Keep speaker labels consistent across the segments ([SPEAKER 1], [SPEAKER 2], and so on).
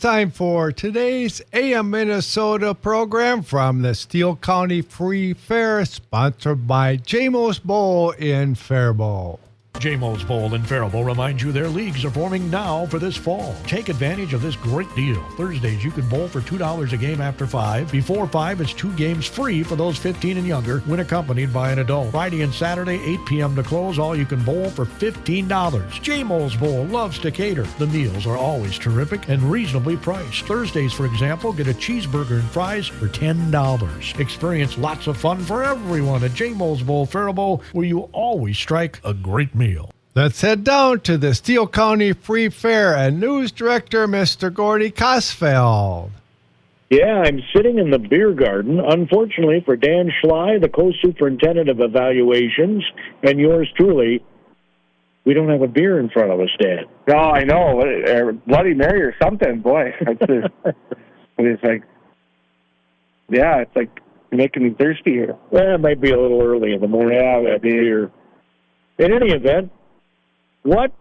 [SPEAKER 1] time for today's AM Minnesota program from the Steele County Free Fair, sponsored by JMO's Bowl in Faribault.
[SPEAKER 2] JMO's Bowl in Faribault reminds you their leagues are forming now for this fall. Take advantage of this great deal. Thursdays, you can bowl for $2 a game after 5. Before 5, it's 2 games free for those 15 and younger when accompanied by an adult. Friday and Saturday, 8 p.m. to close, all you can bowl for $15. JMO's Bowl loves to cater. The meals are always terrific and reasonably priced. Thursdays, for example, get a cheeseburger and fries for $10. Experience lots of fun for everyone at JMO's Bowl Faribault, where you always strike a great meal.
[SPEAKER 1] Let's head down to the Steele County Free Fair and News Director, Mr. Gordy Kosfeld.
[SPEAKER 3] Yeah, I'm sitting in the beer garden. Unfortunately for Dan Schley, the Co-Superintendent of Evaluations, and yours truly, we don't have a beer in front of us, Dan.
[SPEAKER 4] No, I know. Bloody Mary or something. Boy, it's like, yeah, it's like making me thirsty here.
[SPEAKER 3] Well, it might be a little early in the morning.
[SPEAKER 4] Yeah,
[SPEAKER 3] beer. In any event, what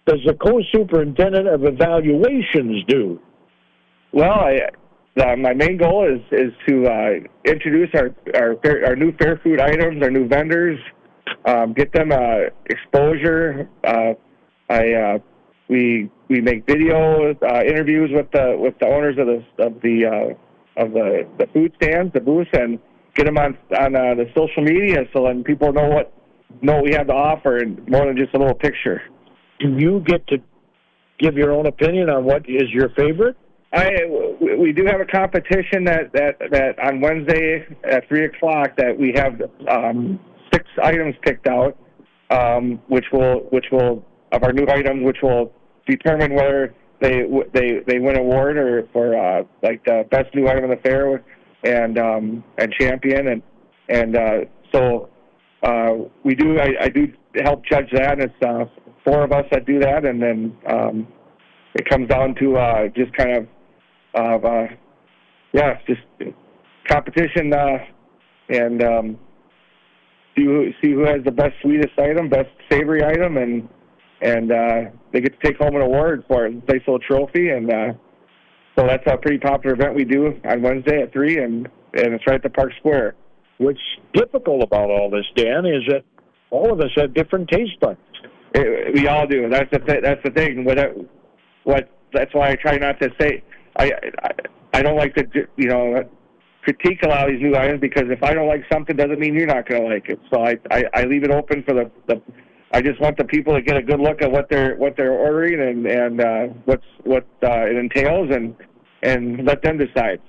[SPEAKER 3] does the Co-Superintendent of Evaluations do?
[SPEAKER 4] Well, my main goal is to introduce our new fair food items, our new vendors, get them exposure. We make video interviews with the owners of the food stands, the booths, and get them on the social media so that people know what we have to offer, and more than just a little picture.
[SPEAKER 3] Do you get to give your own opinion on what is your favorite?
[SPEAKER 4] We do have a competition that on Wednesday at 3:00 that we have 6 items picked out, which will of our new items, which will determine whether they win an award or for like the best new item in the fair and champion so. We do. I do help judge that. It's 4 of us that do that, and then it comes down to just kind of just competition and see who has the best sweetest item, best savory item, and they get to take home an award for it. Nice little trophy, and so that's a pretty popular event we do on Wednesday at 3, and it's right at the Park Square.
[SPEAKER 3] What's difficult about all this, Dan, is that all of us have different taste buds.
[SPEAKER 4] We all do. That's the thing. That's why I try not to say. I don't like to critique a lot of these new items, because if I don't like something, doesn't mean you're not going to like it. So I leave it open for the. I just want the people to get a good look at what they're ordering and what it entails, and let them decide.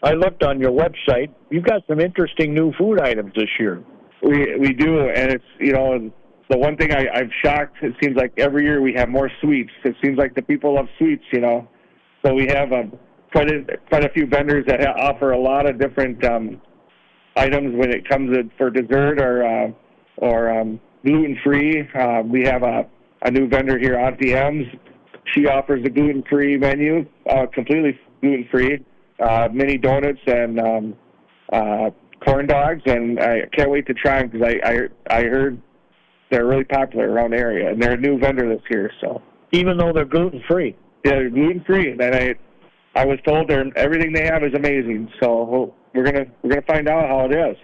[SPEAKER 3] I looked on your website. You've got some interesting new food items this year.
[SPEAKER 4] We do, and it's, the one thing I'm shocked, it seems like every year we have more sweets. It seems like the people love sweets, So we have quite a few vendors that offer a lot of different items when it comes for dessert or gluten-free. We have a new vendor here, Auntie M's. She offers a gluten-free menu, completely gluten-free. Mini donuts and corn dogs, and I can't wait to try them because I heard they're really popular around the area, and they're a new vendor this year. So
[SPEAKER 3] even though they're gluten free,
[SPEAKER 4] yeah, they're gluten free, and I was told everything they have is amazing. So we're gonna find out how it is.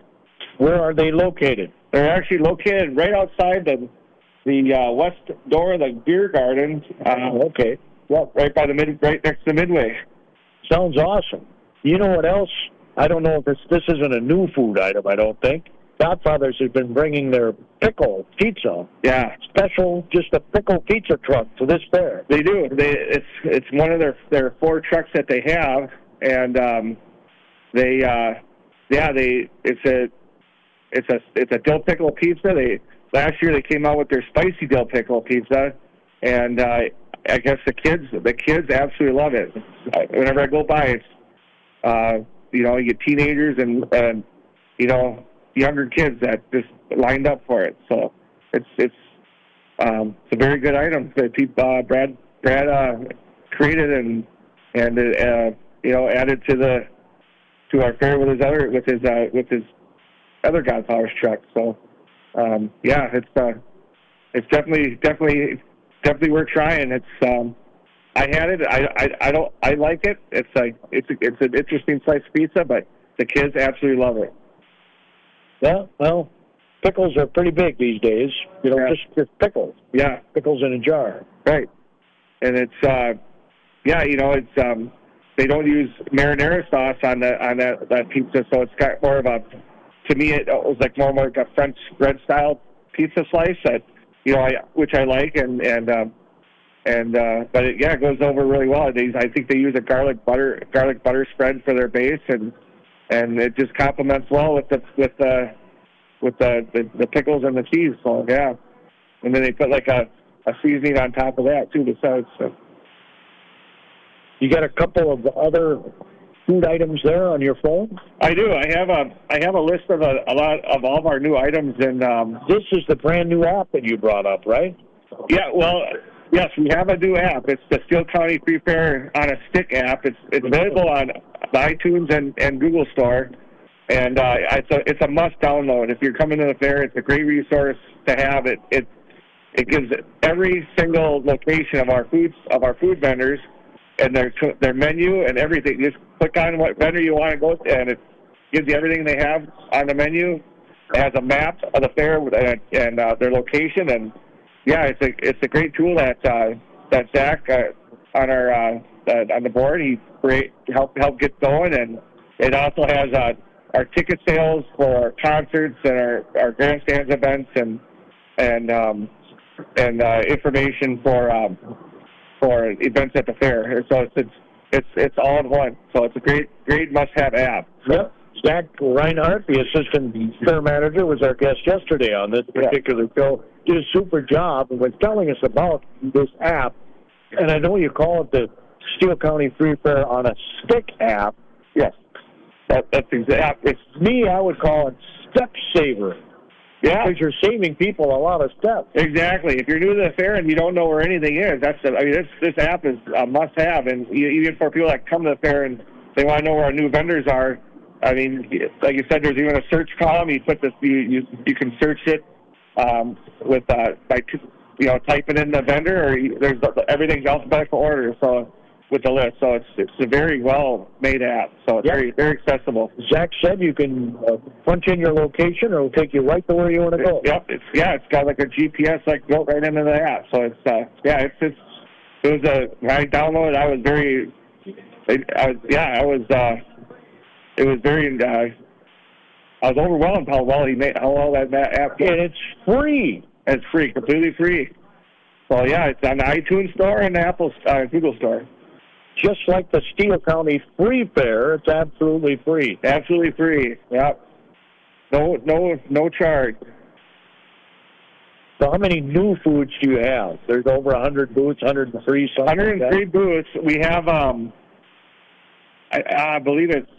[SPEAKER 3] Where are they located?
[SPEAKER 4] They're actually located right outside the west door of the beer garden.
[SPEAKER 3] Okay,
[SPEAKER 4] well, right next to the Midway.
[SPEAKER 3] Sounds awesome. You know what else? I don't know if this isn't a new food item, I don't think. Godfather's has been bringing their pickle pizza.
[SPEAKER 4] Yeah.
[SPEAKER 3] Special, just a pickle pizza truck to this fair.
[SPEAKER 4] They do. It's one of their 4 trucks that they have, and it's a dill pickle pizza. Last year they came out with their spicy dill pickle pizza, and I guess the kids absolutely love it. Whenever I go by, it's you get teenagers and younger kids that just lined up for it. So it's a very good item that Brad created and added to our fair with his other Godfather's truck. So it's definitely worth trying. It's I had it. I like it. It's an interesting sliced pizza, but the kids absolutely love it.
[SPEAKER 3] Yeah, well, pickles are pretty big these days. Just pickles.
[SPEAKER 4] Yeah,
[SPEAKER 3] pickles in a jar.
[SPEAKER 4] Right. And it's it's they don't use marinara sauce on that pizza, so it's got more of a. To me, it was like more like a French bread style pizza slice that which I like, but it goes over really well. I think they use a garlic butter spread for their base, and it just complements well with the pickles and the cheese. So yeah, and then they put like a seasoning on top of that too besides. So.
[SPEAKER 3] You got a couple of other food items there on your phone?
[SPEAKER 4] I do. I have a list of a lot of all of our new items, and
[SPEAKER 3] this is the brand new app that you brought up, right?
[SPEAKER 4] Yeah. Well, yes, we have a new app. It's the Steele County Free Fair on a Stick app. It's available on the iTunes and Google Store, and it's a must download. If you're coming to the fair, it's a great resource to have. It gives every single location of our food vendors and their menu and everything. Just click on what vendor you want to go to, and it gives you everything they have on the menu. It has a map of the fair and their location, and yeah, it's a great tool that Zach on the board he helped get going, and it also has our ticket sales for concerts and our grandstands events and information for events at the fair. So it's all in one. So it's a great must-have app.
[SPEAKER 3] Yep. Zach Reinhardt, the assistant fair manager, was our guest yesterday on this particular show. Did a super job and was telling us about this app. And I know you call it the Steele County Free Fair on a Stick app.
[SPEAKER 4] Yes, that's exactly.
[SPEAKER 3] It's me. I would call it Step Saver.
[SPEAKER 4] Yeah,
[SPEAKER 3] because you're saving people a lot of steps.
[SPEAKER 4] Exactly. If you're new to the fair and you don't know where anything is, this app is a must-have. And even for people that come to the fair and they want to know where our new vendors are, I mean, like you said, there's even a search column. You put this, you can search it with by typing in the vendor, or there's everything's alphabetical order. So with the list, so it's a very well made app. So it's very very accessible.
[SPEAKER 3] Zach said you can punch in your location, or it'll take you right to where you want to go.
[SPEAKER 4] Yep, it's got like a GPS built right into the app. So it was when I downloaded, I was very, it was very. I was overwhelmed how well that app did.
[SPEAKER 3] And it's free.
[SPEAKER 4] It's free, completely free. So yeah, it's on the iTunes Store and the Apple Google Store.
[SPEAKER 3] Just like the Steele County Free Fair, it's absolutely free.
[SPEAKER 4] Absolutely free. Yep. No charge.
[SPEAKER 3] So how many new foods do you have? There's over 100 booths, 103 something.
[SPEAKER 4] 103 booths. We have I believe it's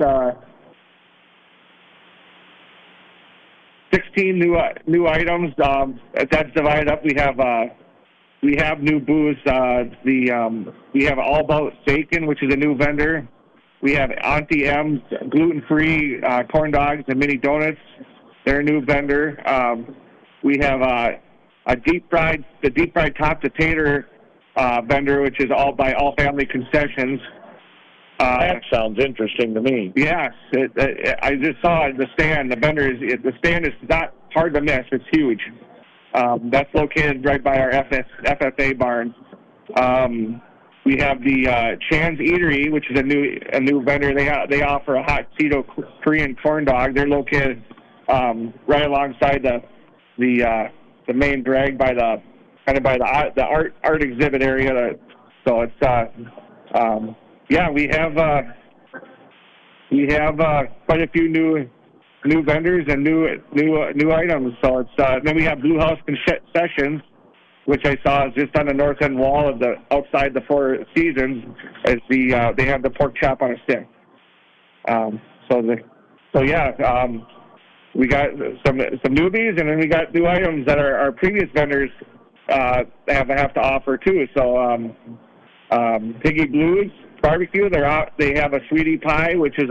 [SPEAKER 4] 16 new items. That's divided up. We have new booths. We have All About Bacon, which is a new vendor. We have Auntie M's gluten-free corn dogs and mini donuts. They're a new vendor. We have the deep fried top potato vendor, which is all by All Family Concessions.
[SPEAKER 3] That sounds interesting to me.
[SPEAKER 4] Yes, I just saw the stand. The stand is not hard to miss. It's huge. That's located right by our FFA barn. We have the Chan's Eatery, which is a new vendor. They offer a hot Cheeto Korean corn dog. They're located right alongside the main drag by the art exhibit area. So it's we have quite a few new vendors and new items. So it's then we have Blue House Concessions, which I saw is just on the north end wall of outside the Four Seasons. As they have the pork chop on a stick. We got some newbies, and then we got new items that our previous vendors have to offer too. So Piggy Blues Barbecue, they have a sweetie pie, which is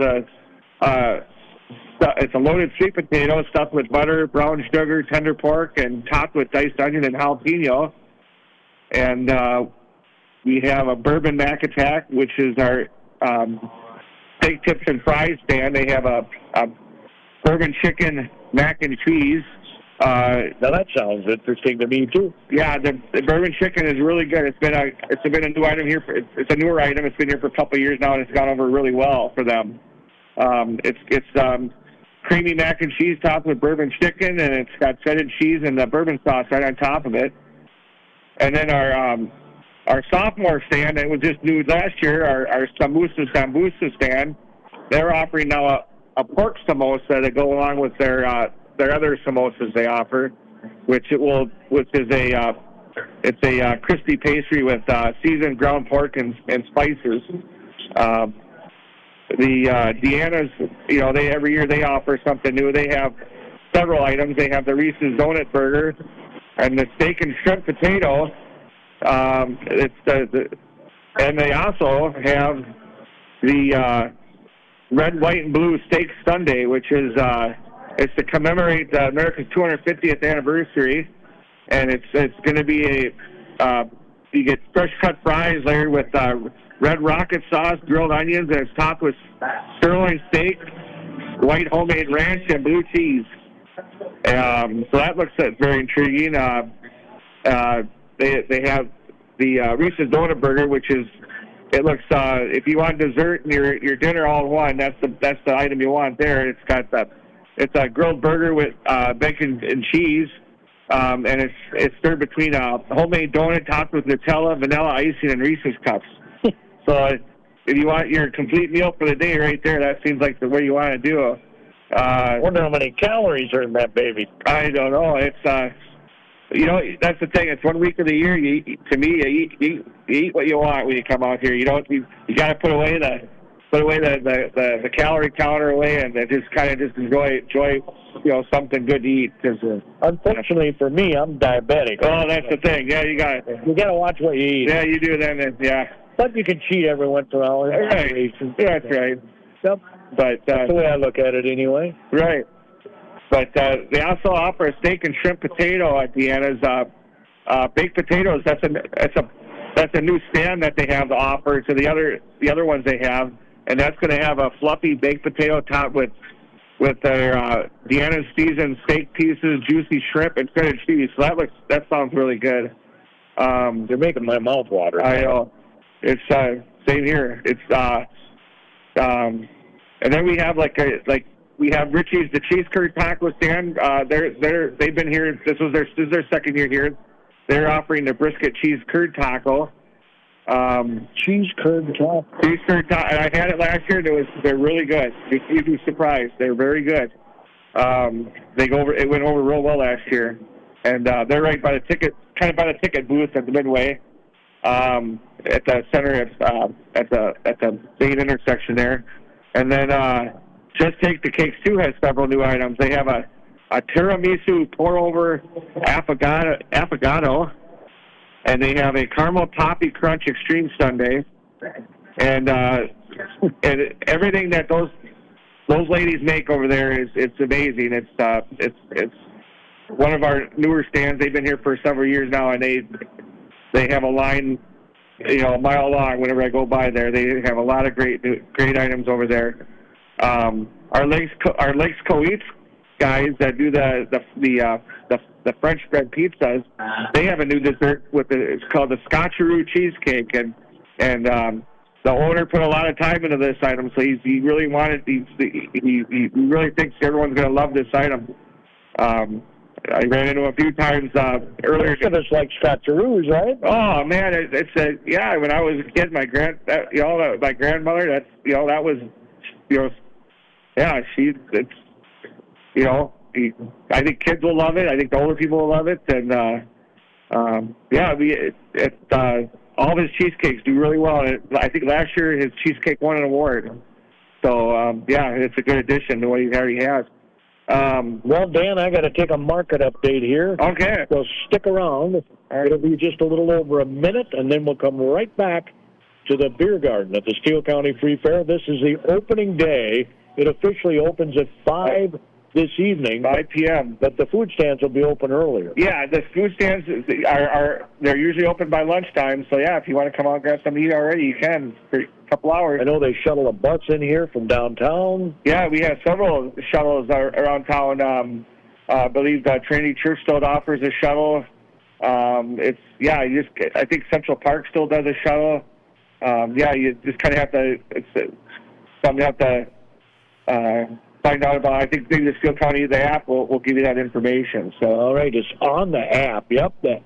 [SPEAKER 4] it's a loaded sweet potato stuffed with butter, brown sugar, tender pork, and topped with diced onion and jalapeno. And We have a bourbon mac attack, which is our steak tips and fries stand. They have a bourbon chicken mac and cheese.
[SPEAKER 3] Now that sounds interesting to me too.
[SPEAKER 4] Yeah, the bourbon chicken is really good. It's been a new item here. It's a newer item. It's been here for a couple of years now, and it's gone over really well for them. It's creamy mac and cheese topped with bourbon chicken, and it's got shredded cheese and the bourbon sauce right on top of it. And then our sophomore stand that was just new last year, our sambusa stand, they're offering now a pork samosa to go along with their other samosas they offer, which is a crispy pastry with seasoned ground pork and spices. The Deanna's, every year they offer something new. They have several items. They have the Reese's Donut Burger and the steak and shrimp potato. And they also have the red, white, and blue steak sundae, which is it's to commemorate America's 250th anniversary, and it's going to be you get fresh cut fries layered with red rocket sauce, grilled onions, and it's topped with sirloin steak, white homemade ranch, and blue cheese. So that looks very intriguing. They have the Reese's Donut Burger, which is if you want dessert and your dinner all in one, that's the item you want there. It's a grilled burger with bacon and cheese, and it's served between a homemade donut topped with Nutella, vanilla icing, and Reese's cups. So if you want your complete meal for the day right there, that seems like the way you want to do it.
[SPEAKER 3] I wonder how many calories are in that baby.
[SPEAKER 4] I don't know. It's that's the thing. It's 1 week of the year. You eat what you want when you come out here. You got to put away the calorie counter away and just enjoy something good to eat.
[SPEAKER 3] Unfortunately for me, I'm diabetic.
[SPEAKER 4] Oh, that's the thing. Yeah, you got
[SPEAKER 3] to watch what you eat.
[SPEAKER 4] Yeah, you do then. Yeah.
[SPEAKER 3] But you can cheat every once in a while.
[SPEAKER 4] Right. Yeah, that's right.
[SPEAKER 3] Yep.
[SPEAKER 4] But
[SPEAKER 3] that's the way I look at it anyway.
[SPEAKER 4] Right. But they also offer a steak and shrimp potato at Deanna's. Baked potatoes. That's a new stand that they have to offer to the other ones they have, and that's going to have a fluffy baked potato topped with their Deanna's seasoned steak pieces, juicy shrimp, and shredded cheese. So that sounds really good.
[SPEAKER 3] They're making my mouth water.
[SPEAKER 4] I know. It's same here. It's and then we have we have Richie's the cheese curd taco stand. They've been here. This is their second year here. They're offering the brisket cheese curd taco.
[SPEAKER 3] Cheese curd taco.
[SPEAKER 4] Cheese curd taco. And I had it last year. They're really good. You'd be surprised. They're very good. It went over real well last year, and they're right by the ticket booth at the Midway, at the center at the main intersection there, and then. Just Take the Cakes, too, has several new items. They have a tiramisu pour-over affogato, and they have a caramel toffee crunch extreme sundae, and everything that those ladies make over there it's amazing. It's one of our newer stands. They've been here for several years now, and they have a line, a mile long. Whenever I go by there, they have a lot of great items over there. Our Lakes Co-Eats guys that do the French bread pizzas, they have a new dessert it's called the Scotcheroo cheesecake, and the owner put a lot of time into this item, so he really wanted he really thinks everyone's going to love this item. I ran into him a few times earlier.
[SPEAKER 3] It's like Scotcheroos, right?
[SPEAKER 4] Oh man, yeah. When I was a kid, my grandmother, that was. Yeah, I think kids will love it. I think the older people will love it, and all of his cheesecakes do really well. I think last year his cheesecake won an award. So it's a good addition to what he already has.
[SPEAKER 3] Well, Dan, I got to take a market update here.
[SPEAKER 4] Okay.
[SPEAKER 3] So stick around. It'll be just a little over a minute, and then we'll come right back to the beer garden at the Steele County Free Fair. This is the opening day. It officially opens at 5 this evening.
[SPEAKER 4] 5 p.m.
[SPEAKER 3] But the food stands will be open earlier.
[SPEAKER 4] Yeah, the food stands they're usually open by lunchtime. So yeah, if you want to come out and grab something to eat already, you can for a couple hours.
[SPEAKER 3] I know they shuttle a bus in here from downtown.
[SPEAKER 4] Yeah, we have several shuttles around town. I believe Trinity Church still offers a shuttle. I think Central Park still does a shuttle. You just kind of have to. It's something you have to find out about. I think maybe the Steele County, the app will give you that information. So
[SPEAKER 3] all right, it's on the app. Yep, the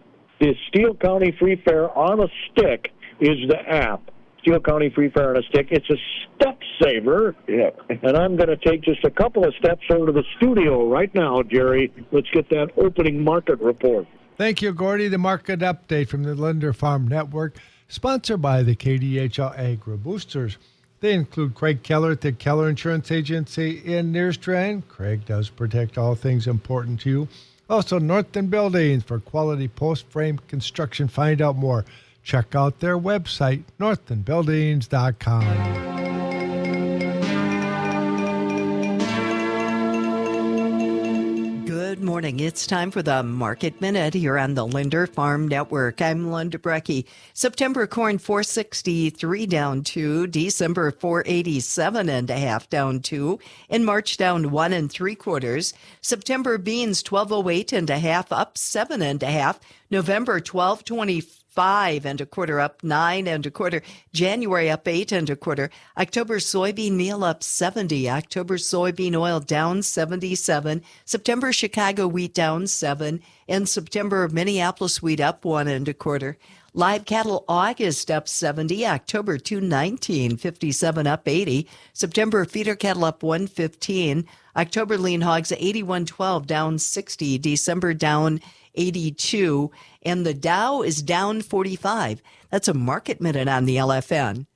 [SPEAKER 3] Steele County Free Fair on a Stick is the app. Steele County Free Fair on a Stick. It's a step saver.
[SPEAKER 4] Yeah.
[SPEAKER 3] And I'm going to take just a couple of steps over to the studio right now, Jerry. Let's get that opening market report.
[SPEAKER 1] Thank you, Gordy. The market update from the Linder Farm Network, sponsored by the KDHL Agri Boosters. They include Craig Keller at the Keller Insurance Agency in Nearstrand. Craig does protect all things important to you. Also, Northern Buildings for quality post-frame construction. Find out more. Check out their website, northernbuildings.com.
[SPEAKER 5] Good morning. It's time for the Market Minute here on the Linder Farm Network. I'm Linda Brecky. September corn 463 down 2, December 487.5 down 2, in March down 1 3/4. September beans 1208.5 up 7.5, November 1225.25 up 9.25, January up 8.25, October soybean meal up 70, October soybean oil down 77, September Chicago wheat down 7, and September Minneapolis wheat up 1.25. Live cattle August up 70, October 219.57 up 80, September feeder cattle up 115, October lean hogs 81.12 down 60, December down 82, and the Dow is down 45. That's a market minute on the LFN.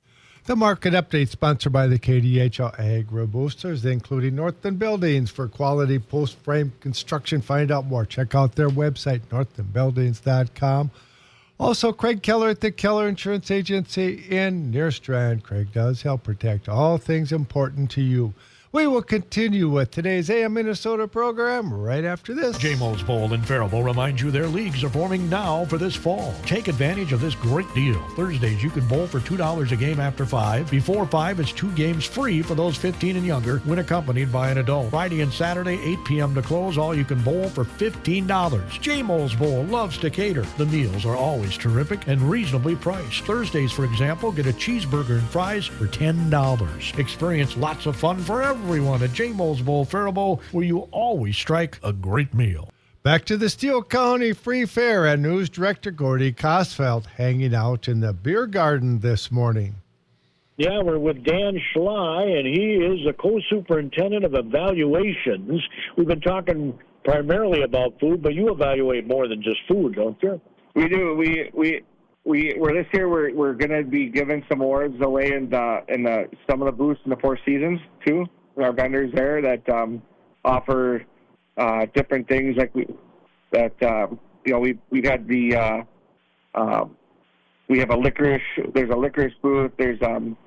[SPEAKER 1] The market update sponsored by the KDHL Agri Boosters, including Northern Buildings for quality post-frame construction. Find out more. Check out their website, northernbuildings.com. Also, Craig Keller at the Keller Insurance Agency in Nearstrand. Craig does help protect all things important to you. We will continue with today's AM Minnesota program right after this.
[SPEAKER 2] JMO's Bowl in Faribault reminds you their leagues are forming now for this fall. Take advantage of this great deal. Thursdays, you can bowl for $2 a game after 5. Before 5, it's 2 games free for those 15 and younger when accompanied by an adult. Friday and Saturday, 8 p.m. to close, all you can bowl for $15. JMO's Bowl loves to cater. The meals are always terrific and reasonably priced. Thursdays, for example, get a cheeseburger and fries for $10. Experience lots of fun for everyone at JMO's Bowl Faribault, where you always strike a great meal.
[SPEAKER 1] Back to the Steele County Free Fair and News Director Gordy Kosfeld hanging out in the beer garden this morning.
[SPEAKER 3] Yeah, we're with Dan Schley, and he is the Co-Superintendent of Evaluations. We've been talking primarily about food, but you evaluate more than just food, don't you?
[SPEAKER 4] we do. We're this year we're going to be giving some awards away in some of the booths in the Four Seasons too. Our vendors there that offer different things like we've had we have a licorice. There's a licorice booth. There's our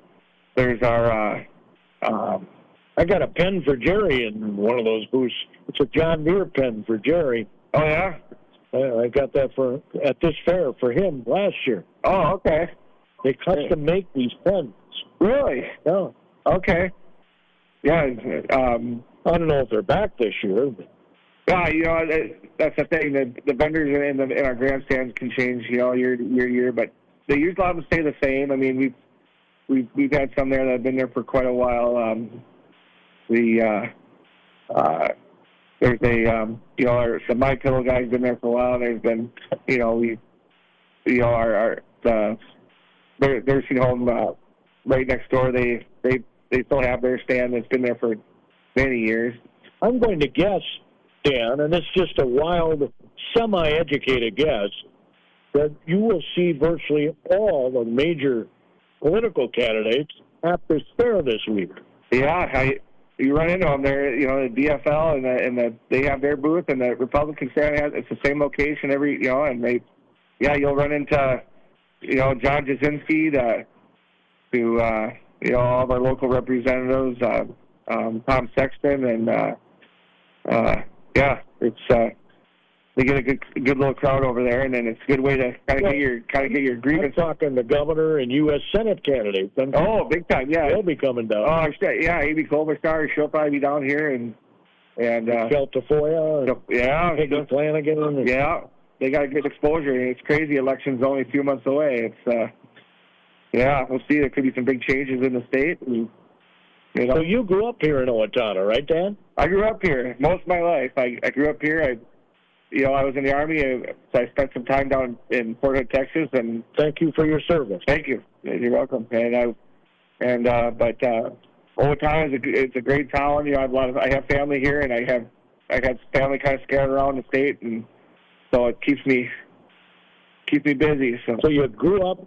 [SPEAKER 3] I got a pen for Jerry in one of those booths. It's a John Deere pen for Jerry.
[SPEAKER 4] Oh yeah,
[SPEAKER 3] I got that at this fair for him last year.
[SPEAKER 4] Oh okay.
[SPEAKER 3] They custom make these pens.
[SPEAKER 4] Really?
[SPEAKER 3] Yeah.
[SPEAKER 4] Okay. Yeah.
[SPEAKER 3] I don't know if they're back this year. But.
[SPEAKER 4] Yeah, that's the thing. The vendors in our grandstands can change, year to year, but they usually a lot of them stay the same. I mean, we've had some there that have been there for quite a while. There's the My Pillow guy's been there for a while. There's been, the nursing home right next door. They still have their stand that's been there for many years.
[SPEAKER 3] I'm going to guess, Dan, and it's just a wild, semi-educated guess, that you will see virtually all the major political candidates at this fair this week.
[SPEAKER 4] Yeah, you run into them there. The DFL and they have their booth, and the Republican stand it's the same location every. You'll run into John Jasinski to all of our local representatives, Tom Sexton, and yeah, it's they get a good little crowd over there, and then it's a good way to kind of get your grievance.
[SPEAKER 3] I'm talking the governor and U.S. Senate candidates.
[SPEAKER 4] Oh, big time, yeah.
[SPEAKER 3] They'll be coming down.
[SPEAKER 4] Oh, yeah, Amy Klobuchar, she'll probably be down here, and
[SPEAKER 3] Michelle Tafoya,
[SPEAKER 4] yeah,
[SPEAKER 3] Peggy Flanagan.
[SPEAKER 4] Yeah, they got good exposure. It's crazy. Election's only a few months away. It's yeah, we'll see. There could be some big changes in the state. And,
[SPEAKER 3] So you grew up here in Owatonna, right, Dan?
[SPEAKER 4] I grew up here most of my life. I grew up here. I was in the Army, so I spent some time down in Fort Hood, Texas. And
[SPEAKER 3] thank you for your service.
[SPEAKER 4] Thank you. You're welcome. But Owatonna is a great town. I have family here, and I have family kind of scattered around the state, and so it keeps me busy. So
[SPEAKER 3] you grew up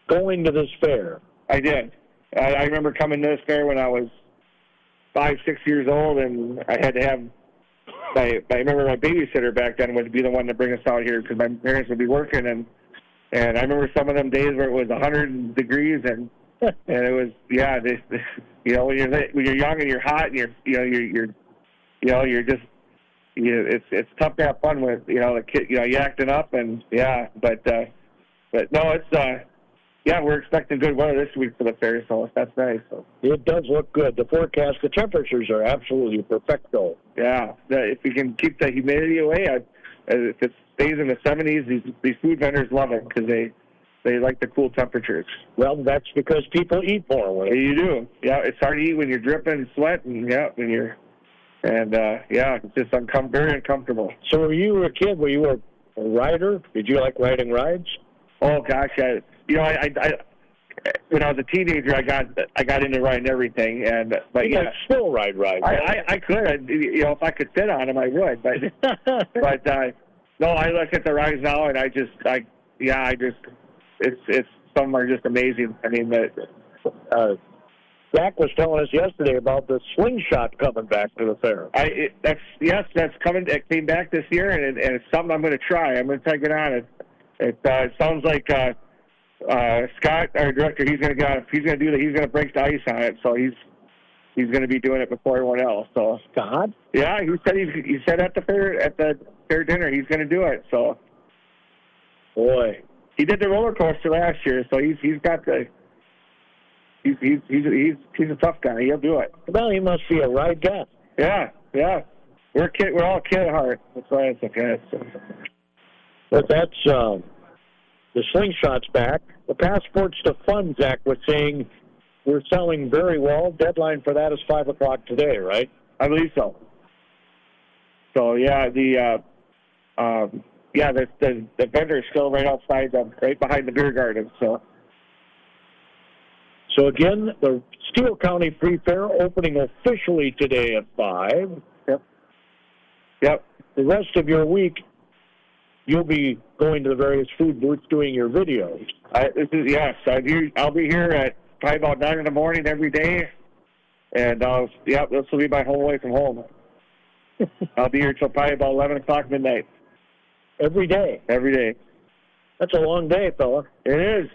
[SPEAKER 3] going to this fair?
[SPEAKER 4] I did. I remember coming to this fair when I was 5, 6 years old, and I had to have. I remember my babysitter back then would be the one to bring us out here because my parents would be working, and I remember some of them days where it was 100 degrees and it was when you're young and you're hot and it's tough to have fun with the kid you acting up and but no, it's we're expecting good weather this week for the fair, so that's nice. So.
[SPEAKER 3] It does look good. The forecast, the temperatures are absolutely perfecto.
[SPEAKER 4] Yeah, if we can keep the humidity away, if it stays in the 70s, these food vendors love it because they like the cool temperatures.
[SPEAKER 3] Well, that's because people eat more.
[SPEAKER 4] You do. Yeah, it's hard to eat when you're dripping sweat and it's just very uncomfortable.
[SPEAKER 3] So when you were a kid, were you a rider? Did you like riding rides?
[SPEAKER 4] Oh gosh, I when I was a teenager, I got into riding everything, but
[SPEAKER 3] you still ride rides.
[SPEAKER 4] I could, if I could sit on them, I would, but no, I look at the rides now, and it's some of them are just amazing. I mean,
[SPEAKER 3] Zach was telling us yesterday about the slingshot coming back to the fair.
[SPEAKER 4] That's coming. It came back this year, and it's something I'm going to try. I'm going to take it on. It sounds like Scott, our director, he's going to break the ice on it. So he's going to be doing it before everyone else. So
[SPEAKER 3] Scott?
[SPEAKER 4] Yeah, he said at the fair dinner he's going to do it. So
[SPEAKER 3] boy,
[SPEAKER 4] he did the roller coaster last year, so he's got the. He's a tough guy. He'll do it.
[SPEAKER 3] Well, he must be a ride guy.
[SPEAKER 4] Yeah. We're all kid at heart. That's why it's okay.
[SPEAKER 3] But that's the slingshot's back. The passports to fun, Zach was saying, we're selling very well. Deadline for that is 5 o'clock today, right?
[SPEAKER 4] I believe so. So yeah, the vendor is still right outside, right behind the beer garden.
[SPEAKER 3] So again, the Steele County Free Fair opening officially today at 5.
[SPEAKER 4] Yep.
[SPEAKER 3] The rest of your week, you'll be going to the various food booths doing your videos.
[SPEAKER 4] I'll be here at probably about 9 in the morning every day, and this will be my whole way from home. I'll be here till probably about 11 o'clock midnight.
[SPEAKER 3] Every day?
[SPEAKER 4] Every day.
[SPEAKER 3] That's a long day, fella.
[SPEAKER 4] It is.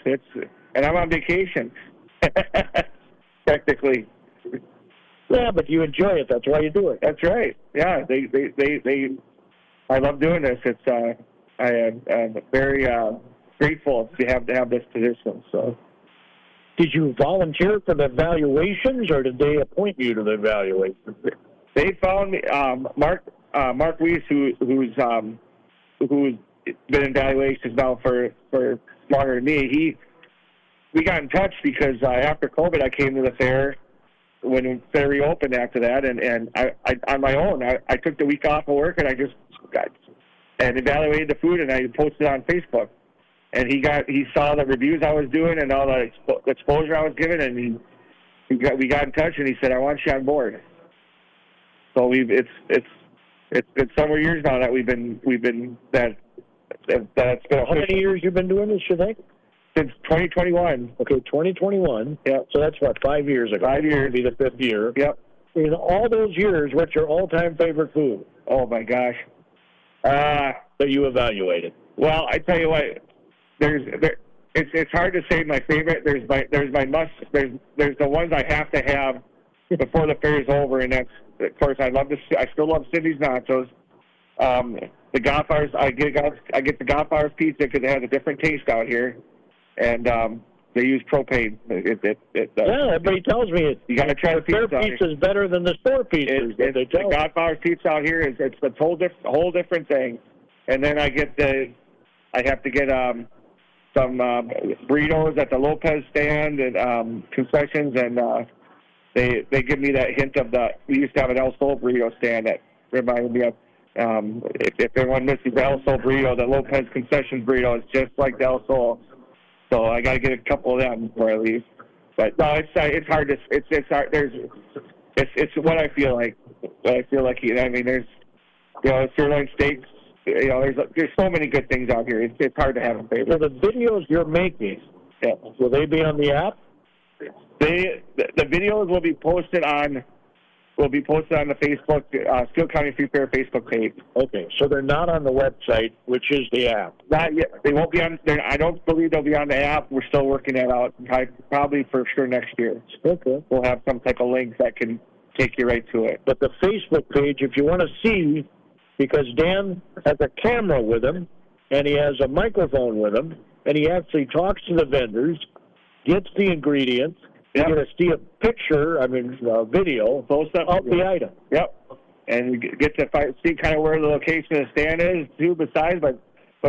[SPEAKER 4] And I'm on vacation. Technically.
[SPEAKER 3] Yeah, but you enjoy it. That's why you do it.
[SPEAKER 4] That's right. Yeah, I love doing this. I am very grateful to have this position. So,
[SPEAKER 3] did you volunteer for the evaluations, or did they appoint you to the evaluations?
[SPEAKER 4] They found me, Mark Weiss, who's been in evaluations now for longer than me. We got in touch because after COVID, I came to the fair when the fair reopened after that, and I on my own, I took the week off of work and I just evaluated the food, and I posted it on Facebook. And he saw the reviews I was doing and all the exposure I was giving, and we got in touch, and he said, "I want you on board." So it's been several years now that we've been that's been.
[SPEAKER 3] How many years you've been doing this, you think?
[SPEAKER 4] Since 2021.
[SPEAKER 3] Okay, 2021.
[SPEAKER 4] Yeah.
[SPEAKER 3] So that's what, 5 years ago?
[SPEAKER 4] 5 years.
[SPEAKER 3] It'll be the 5th year.
[SPEAKER 4] Yep.
[SPEAKER 3] In all those years, what's your all-time favorite food?
[SPEAKER 4] Oh my gosh.
[SPEAKER 3] That you evaluated.
[SPEAKER 4] Well, I tell you what, it's hard to say my favorite. There's the ones I have to have before the fair is over, and of course, I still love Cindy's nachos. The Godfather's, I get the Godfather's pizza because it has a different taste out here, and they use propane.
[SPEAKER 3] Yeah, everybody tells me
[SPEAKER 4] you got to try the pizza.
[SPEAKER 3] Their pizza is better than the store pizza.
[SPEAKER 4] The Godfather's pizza out here it's a whole different thing. And then I have to get some burritos at the Lopez stand and concessions, and they give me that hint of we used to have an El Sol burrito stand that reminded me of. If everyone misses the El Sol burrito, the Lopez concessions burrito is just like the El Sol. So I got to get a couple of them before I leave. But no, it's hard to it's hard. It's what I feel like. I mean, there's sirloin steaks. There's so many good things out here. It's hard to have a favorite.
[SPEAKER 3] So the videos you're making, will they be on the app?
[SPEAKER 4] The videos will be posted on the Facebook Steele County Free Fair Facebook page.
[SPEAKER 3] Okay, so they're not on the website, which is the app.
[SPEAKER 4] Not yet. They won't be on. I don't believe they'll be on the app. We're still working that out. Probably for sure next year.
[SPEAKER 3] Okay.
[SPEAKER 4] We'll have some type of link that can take you right to it.
[SPEAKER 3] But the Facebook page, if you want to see, because Dan has a camera with him, and he has a microphone with him, and he actually talks to the vendors, gets the ingredients.
[SPEAKER 4] Yep.
[SPEAKER 3] You're going to see a picture, video of the item.
[SPEAKER 4] Yep. And you get to see kind of where the location of the stand is, too, besides. But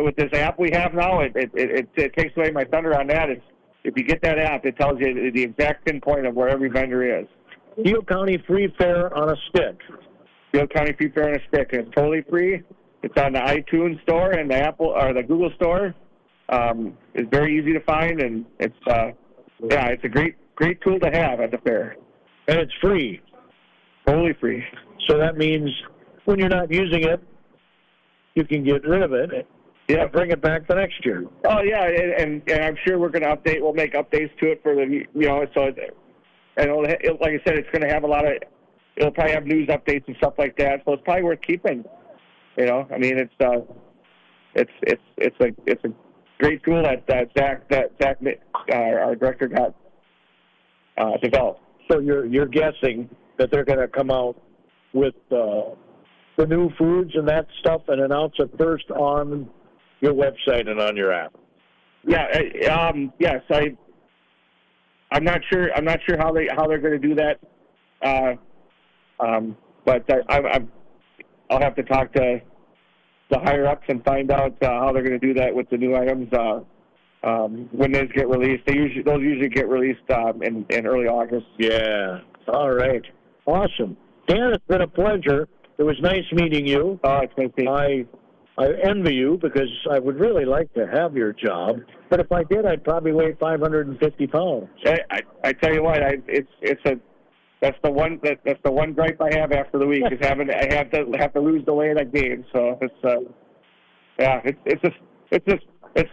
[SPEAKER 4] with this app we have now, it takes away my thunder on that. If you get that app, it tells you the exact pinpoint of where every vendor is.
[SPEAKER 3] Steele County Free Fair on a stick.
[SPEAKER 4] Steele County Free Fair on a stick. And it's totally free. It's on the iTunes store and the Apple or the Google store. It's very easy to find, and it's a great tool to have at the fair.
[SPEAKER 3] And it's free.
[SPEAKER 4] Totally free.
[SPEAKER 3] So that means when you're not using it, you can get rid of it. Yeah, bring it back the next year.
[SPEAKER 4] Oh yeah, and I'm sure we're going to update. We'll make updates to it for so like I said, it's going to have it'll probably have news updates and stuff like that. So it's probably worth keeping. I mean, it's a great tool that Zach, our director, got developed.
[SPEAKER 3] So you're guessing that they're going to come out with the new foods and that stuff and announce it first on your website and on your app.
[SPEAKER 4] Yeah. Yes. I'm not sure how they're going to do that. But I'll have to talk to the higher ups and find out how they're going to do that with the new items. When those get released, those usually get released in early August.
[SPEAKER 3] Yeah. All right. Awesome. Dan, it's been a pleasure. It was nice meeting you.
[SPEAKER 4] Oh, it's nice meeting you.
[SPEAKER 3] I envy you because I would really like to have your job, but if I did, I'd probably weigh 550 pounds.
[SPEAKER 4] I tell you what, that's the one gripe I have after the week is I have to lose the weight I gained. So it's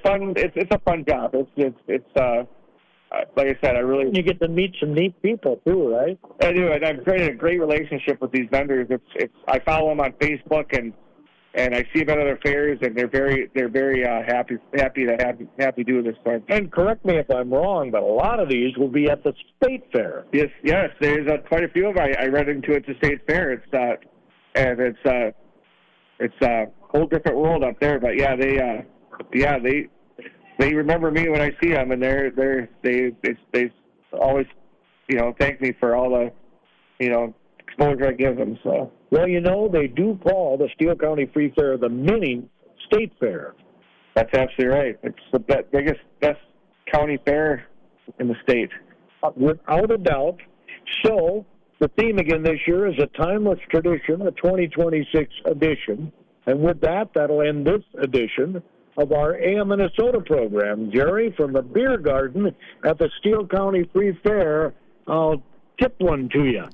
[SPEAKER 4] fun. It's a fun job. It's like I said,
[SPEAKER 3] you get to meet some neat people too, right?
[SPEAKER 4] I do, and I've created a great relationship with these vendors. I follow them on Facebook and I see them at other fairs, and they're very happy to do this thing.
[SPEAKER 3] And correct me if I'm wrong, but a lot of these will be at the state fair.
[SPEAKER 4] Yes. There's quite a few of them. I read into it at the state fair. It's a whole different world up there. But they remember me when I see them, and they always thank me for all the exposure I give them. So.
[SPEAKER 3] Well, they do call the Steele County Free Fair the mini state fair.
[SPEAKER 4] That's absolutely right. It's the best county fair in the state.
[SPEAKER 3] Without a doubt. So, the theme again this year is a timeless tradition, a 2026 edition. And with that, that'll end this edition of our AM Minnesota program. Jerry, from the beer garden at the Steele County Free Fair, I'll tip one to you.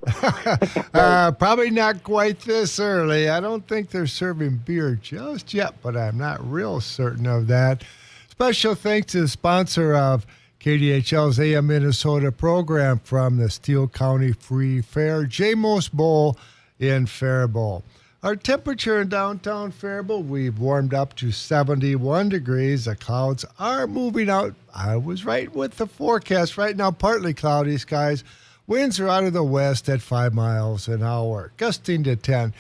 [SPEAKER 1] Probably not quite this early. I don't think they're serving beer just yet, but I'm not real certain of that. Special thanks to the sponsor of KDHL's AM Minnesota program from the Steele County Free Fair, J-Most Bowl in Faribault. Our temperature in downtown Faribault, we've warmed up to 71 degrees. The clouds are moving out. I was right with the forecast. Right now, partly cloudy skies. Winds are out of the west at 5 miles an hour, gusting to 10.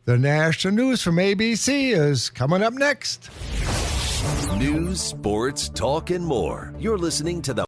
[SPEAKER 1] The national news from ABC is coming up next.
[SPEAKER 6] News, sports, talk, and more. You're listening to the